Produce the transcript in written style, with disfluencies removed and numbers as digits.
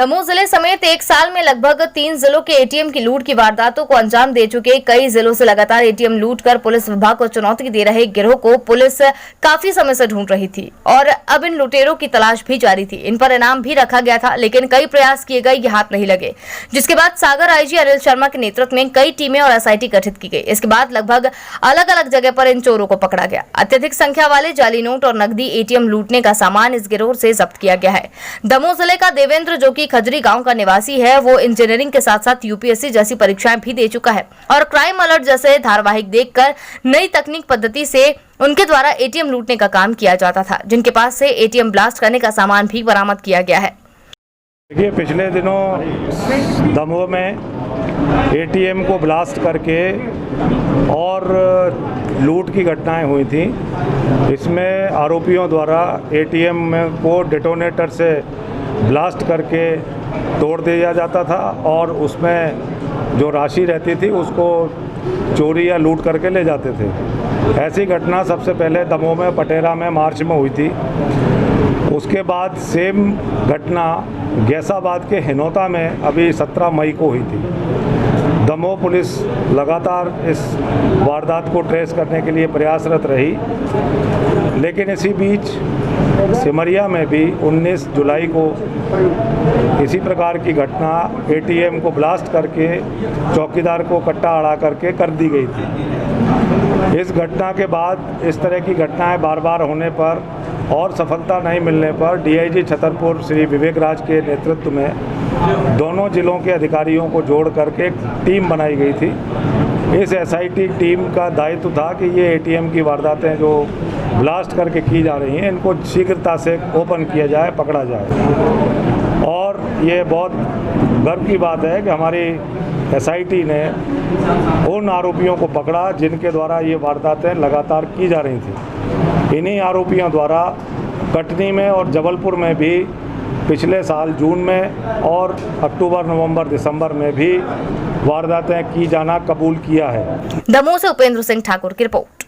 दमोह जिले समेत एक साल में लगभग 3 जिलों के एटीएम की लूट की वारदातों को अंजाम दे चुके कई जिलों से लगातार एटीएम लूट कर पुलिस विभाग को चुनौती दे रहे गिरोह को पुलिस काफी समय से ढूंढ रही थी और अब इन लुटेरों की तलाश भी जारी थी। इन पर इनाम भी रखा गया था, लेकिन कई प्रयास किए गए, ये हाथ नहीं लगे। जिसके बाद सागर आईजी अनिल शर्मा के नेतृत्व में कई टीमें और एसआईटी गठित की गई। इसके बाद लगभग अलग अलग जगह पर इन चोरों को पकड़ा गया। अत्यधिक संख्या वाले जाली नोट और नकदी एटीएम लूटने का सामान इस गिरोह से जब्त किया गया है। दमोह जिले का देवेंद्र, जो कि खजरी गांव का निवासी है, वो इंजीनियरिंग के साथ साथ यूपीएससी जैसी परीक्षाएं भी दे चुका है और क्राइम अलर्ट जैसे धारावाहिक देखकर नई तकनीक पद्धति से उनके द्वारा एटीएम लूटने का काम किया जाता था, जिनके पास से एटीएम ब्लास्ट करने का सामान भी बरामद किया गया है। देखिए, पिछले दिनों दमोह में एटीएम को ब्लास्ट करके और लूट की घटनाएं हुई थी। इसमें आरोपियों द्वारा एटीएम को डेटोनेटर से ब्लास्ट करके तोड़ दिया जाता था और उसमें जो राशि रहती थी उसको चोरी या लूट करके ले जाते थे। ऐसी घटना सबसे पहले दमोह में पटेरा में मार्च में हुई थी। उसके बाद सेम घटना गैसाबाद के हिनौता में अभी 17 मई को हुई थी। दमोह पुलिस लगातार इस वारदात को ट्रेस करने के लिए प्रयासरत रही, लेकिन इसी बीच सिमरिया में भी 19 जुलाई को इसी प्रकार की घटना एटीएम को ब्लास्ट करके चौकीदार को कट्टा अड़ा करके कर दी गई थी। इस घटना के बाद इस तरह की घटनाएं बार बार होने पर और सफलता नहीं मिलने पर डीआईजी छतरपुर श्री विवेक राज के नेतृत्व में दोनों जिलों के अधिकारियों को जोड़ करके एक टीम बनाई गई थी। इस एसआईटी टीम का दायित्व था कि ये एटीएम की वारदातें जो ब्लास्ट करके की जा रही हैं, इनको शीघ्रता से ओपन किया जाए, पकड़ा जाए। और ये बहुत गर्व की बात है कि हमारी एसआईटी ने उन आरोपियों को पकड़ा जिनके द्वारा ये वारदातें लगातार की जा रही थी। इन्हीं आरोपियों द्वारा कटनी में और जबलपुर में भी पिछले साल जून में और अक्टूबर, नवंबर, दिसंबर में भी वारदातें की जाना कबूल किया है। दमोह से उपेंद्र सिंह ठाकुर की रिपोर्ट।